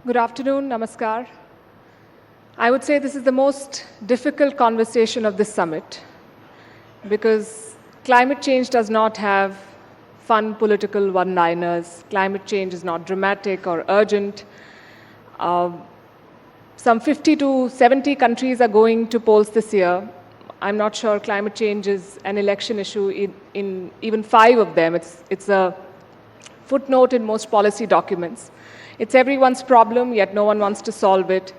Good afternoon, namaskar. I would say this is the most difficult conversation of this summit because climate change does not have fun political one-liners. Climate change is not dramatic or urgent. Some 50 to 70 countries are going to polls this year. I'm not sure climate change is an election issue in even 5 of them. It's a footnote in most policy documents. It's everyone's problem, yet no one wants to solve it.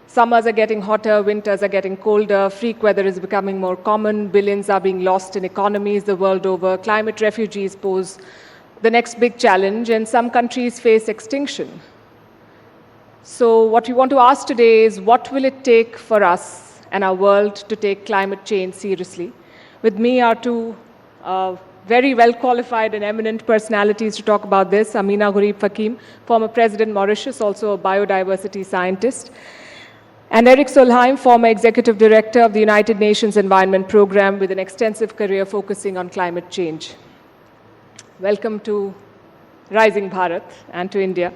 Summers are getting hotter, winters are getting colder, freak weather is becoming more common, billions are being lost in economies the world over, climate refugees pose the next big challenge, and some countries face extinction. So what we want to ask today is, what will it take for us and our world to take climate change seriously? With me are two very well-qualified and eminent personalities to talk about this. Ameenah gurib-fakim, former President Mauritius, also a biodiversity scientist. And Erik Solheim, former Executive Director of the United Nations Environment Programme with an extensive career focusing on climate change. Welcome to Rising Bharat and to India.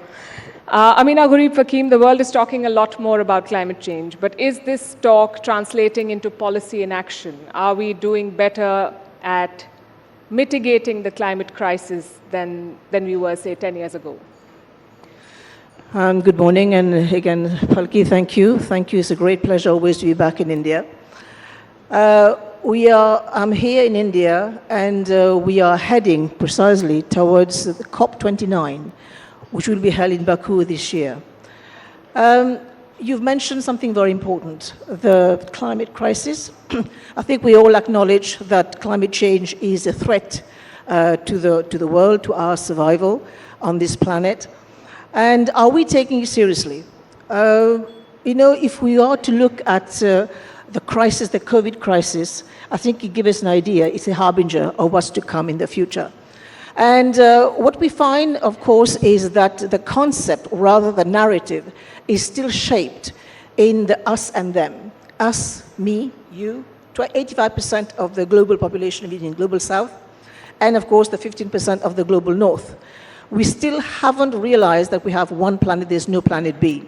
Ameenah gurib-fakim, the world is talking a lot more about climate change, but is this talk translating into policy and action? Are we doing better at mitigating the climate crisis than we were, say, 10 years ago? Good morning, and again, Falki, thank you. Thank you. It's a great pleasure always to be back in India. I'm here in India, and we are heading precisely towards the COP29, which will be held in Baku this year. You've mentioned something very important, the climate crisis. I think we all acknowledge that climate change is a threat to the world, to our survival on this planet. And are we taking it seriously? If we are to look at the crisis, the COVID crisis, I think it gives us an idea. It's a harbinger of what's to come in the future. And what we find, of course, is that the concept, or rather the narrative, is still shaped in the us and them. Us, me, you, 85% of the global population living in global south, and of course the 15% of the global north. We still haven't realized that we have one planet, there's no planet B.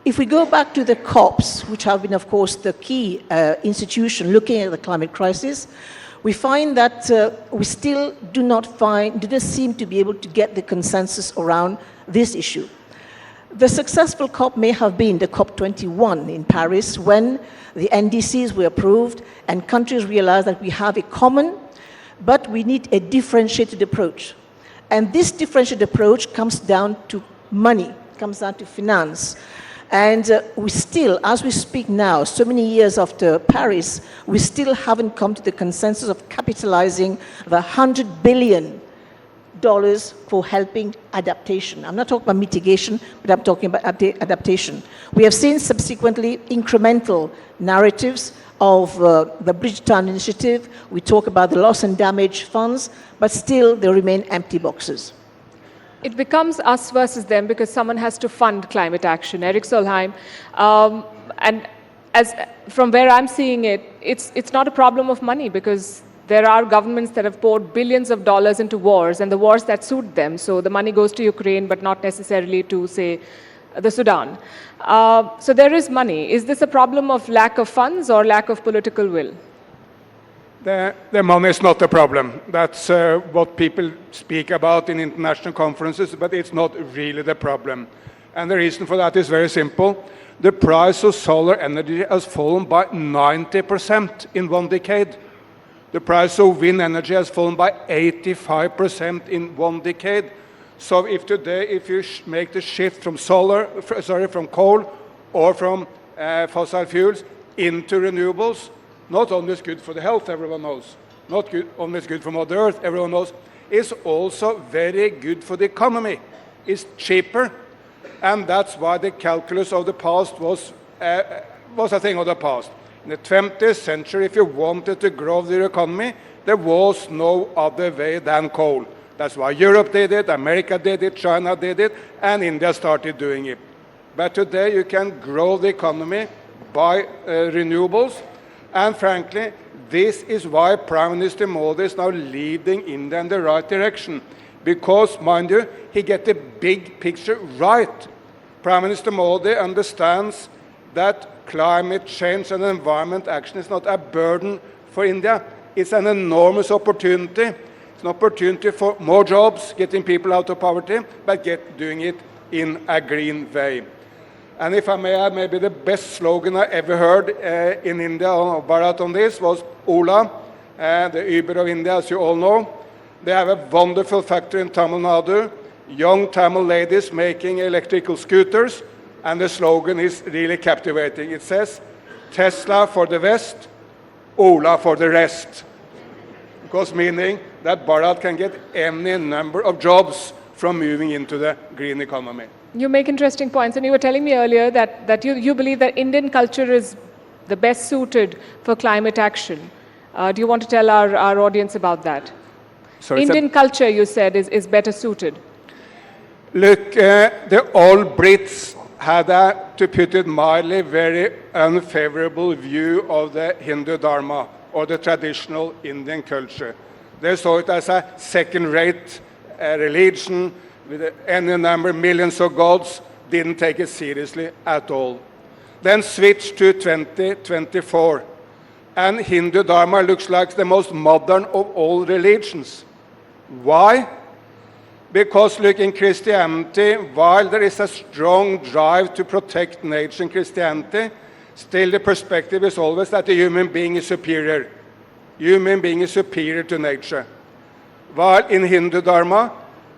If we go back to the COPs, which have been, of course, the key institution looking at the climate crisis, we find that we still didn't seem to be able to get the consensus around this issue. The successful COP may have been the COP21 in Paris, when the NDCs were approved and countries realized that we have a common, but we need a differentiated approach. And this differentiated approach comes down to money, comes down to finance. And we still, as we speak now, so many years after Paris, we still haven't come to the consensus of capitalizing the $100 billion for helping adaptation. I'm not talking about mitigation, but I'm talking about adaptation. We have seen subsequently incremental narratives of the Bridgetown Initiative. We talk about the loss and damage funds, but still they remain empty boxes. It becomes us versus them because someone has to fund climate action. Erik Solheim, and from where I'm seeing it, it's not a problem of money because there are governments that have poured billions of dollars into wars and the wars that suit them. So the money goes to Ukraine, but not necessarily to, say, the Sudan. So there is money. Is this a problem of lack of funds or lack of political will? The money is not the problem. That's what people speak about in international conferences, but it's not really the problem. And the reason for that is very simple. The price of solar energy has fallen by 90% in 1 decade. The price of wind energy has fallen by 85% in 1 decade. So if you make the shift from from coal or from fossil fuels into renewables, not only is good for the health, everyone knows, not only is good for Mother Earth, everyone knows, it's also very good for the economy. It's cheaper, and that's why the calculus of the past was a thing of the past. In the 20th century, if you wanted to grow the economy, there was no other way than coal. That's why Europe did it, America did it, China did it, and India started doing it. But today you can grow the economy by renewables, and frankly, this is why Prime Minister Modi is now leading India in the right direction. Because, mind you, he gets the big picture right. Prime Minister Modi understands that climate change and environment action is not a burden for India. It's an enormous opportunity. It's an opportunity for more jobs, getting people out of poverty, but doing it in a green way. And if I may add, maybe the best slogan I ever heard in India, Bharat, on this was Ola, the Uber of India, as you all know. They have a wonderful factory in Tamil Nadu, young Tamil ladies making electrical scooters, and the slogan is really captivating. It says, Tesla for the West, Ola for the rest. Because meaning that Bharat can get any number of jobs from moving into the green economy. You make interesting points, and you were telling me earlier that you believe that Indian culture is the best suited for climate action. Do you want to tell our audience about that? Sorry, Indian culture, you said, is better suited. Look, the old Brits had a, to put it mildly, very unfavorable view of the Hindu Dharma, or the traditional Indian culture. They saw it as a second-rate religion with any number, millions of gods, didn't take it seriously at all. Then switched to 2024, and Hindu Dharma looks like the most modern of all religions. Why? Because look, in Christianity, while there is a strong drive to protect nature in Christianity, still the perspective is always that the human being is superior. Human being is superior to nature. While in Hindu Dharma,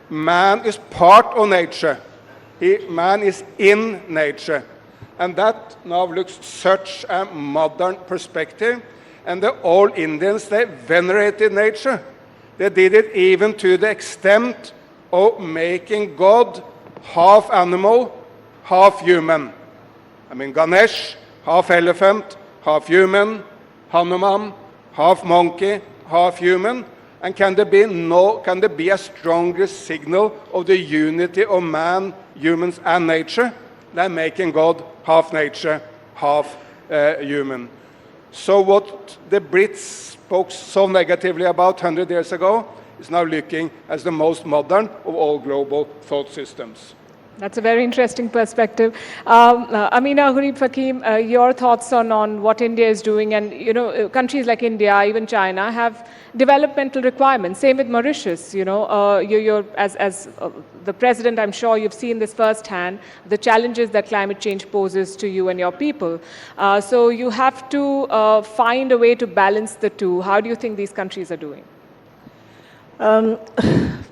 man is part of nature. Man is in nature. And that now looks such a modern perspective. And the old Indians, they venerated nature. They did it even to the extent of making God half animal, half human. I mean, Ganesh, half elephant, half human, Hanuman, half monkey, half human. And can there be a stronger signal of the unity of man, humans, and nature than making God half nature, half human? So what the Brits spoke so negatively about 100 years ago is now looking as the most modern of all global thought systems. That's a very interesting perspective. Ameenah, gurib-fakim, your thoughts on what India is doing, and countries like India, even China, have developmental requirements. Same with Mauritius. You're as the president, I'm sure you've seen this firsthand, the challenges that climate change poses to you and your people. So you have to find a way to balance the two. How do you think these countries are doing?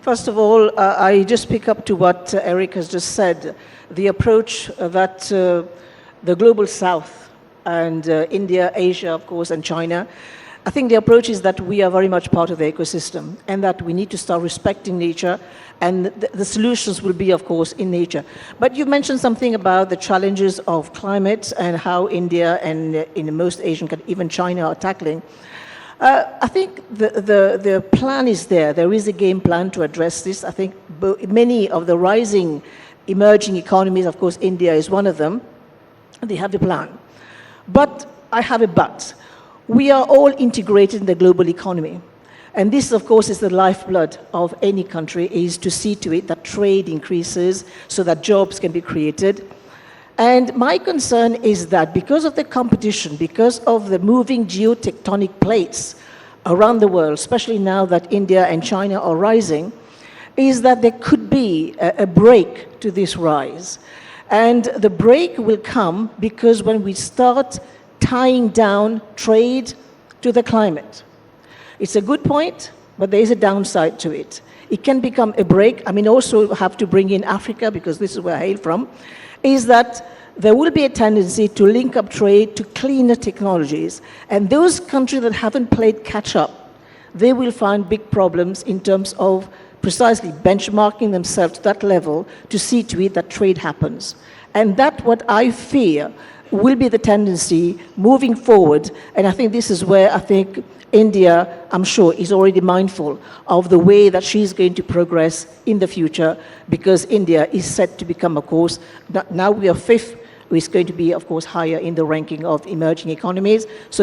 First of all, I just pick up to what Erik has just said. The approach that the global south and India, Asia, of course, and China, I think the approach is that we are very much part of the ecosystem and that we need to start respecting nature, and the solutions will be, of course, in nature. But you mentioned something about the challenges of climate and how India and in most Asian countries, even China, are tackling. I think the plan is there. There is a game plan to address this. I think many of the rising emerging economies, of course, India is one of them, they have a plan. But I have a but. We are all integrated in the global economy. And this, of course, is the lifeblood of any country, is to see to it that trade increases so that jobs can be created. And my concern is that because of the competition, because of the moving geotectonic plates around the world, especially now that India and China are rising, is that there could be a break to this rise. And the break will come because when we start tying down trade to the climate. It's a good point, but there is a downside to it. It can become a break. I mean, also have to bring in Africa, because this is where I hail from, is that there will be a tendency to link up trade to cleaner technologies. And those countries that haven't played catch-up, they will find big problems in terms of precisely benchmarking themselves to that level to see to it that trade happens. And that's what I fear will be the tendency moving forward. And I think this is where I think India, I'm sure, is already mindful of the way that she's going to progress in the future, because India is set to become, of course, now we are fifth, is going to be, of course, higher in the ranking of emerging economies. So